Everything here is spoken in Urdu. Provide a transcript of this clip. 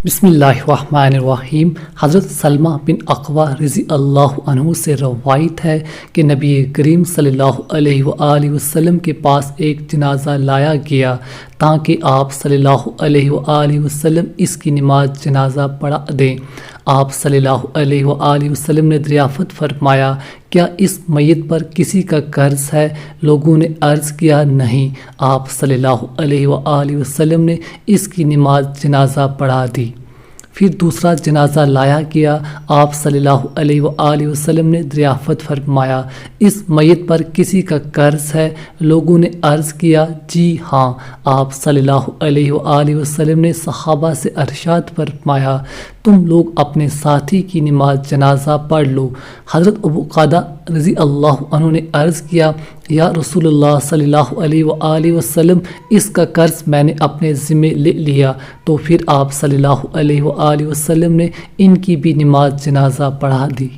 بسم اللہ الرحمن الرحیم۔ حضرت سلمہ بن اقوع رضی اللہ عنہ سے روایت ہے کہ نبی کریم صلی اللہ علیہ وآلہ وسلم کے پاس ایک جنازہ لایا گیا تاکہ آپ صلی اللہ علیہ وآلہ وسلم اس کی نماز جنازہ پڑھا دیں۔ آپ صلی اللہ علیہ وآلہ وسلم نے دریافت فرمایا، کیا اس میت پر کسی کا قرض ہے؟ لوگوں نے عرض کیا، نہیں۔ آپ صلی اللہ علیہ وآلہ وسلم نے اس کی نماز جنازہ پڑھا دی۔ پھر دوسرا جنازہ لایا گیا۔ آپ صلی اللہ علیہ وآلہ وسلم نے دریافت فرمایا، اس میت پر کسی کا قرض ہے؟ لوگوں نے عرض کیا، جی ہاں۔ آپ صلی اللہ علیہ وآلہ وسلم نے صحابہ سے ارشاد فرمایا، تم لوگ اپنے ساتھی کی نماز جنازہ پڑھ لو۔ حضرت ابو قتادہ رضی اللہ عنہ نے عرض کیا، یا رسول اللہ صلی اللہ علیہ وآلہ وسلم، اس کا قرض میں نے اپنے ذمے لے لیا۔ تو پھر آپ صلی اللہ علیہ وآلہ وسلم نے ان کی بھی نماز جنازہ پڑھا دی۔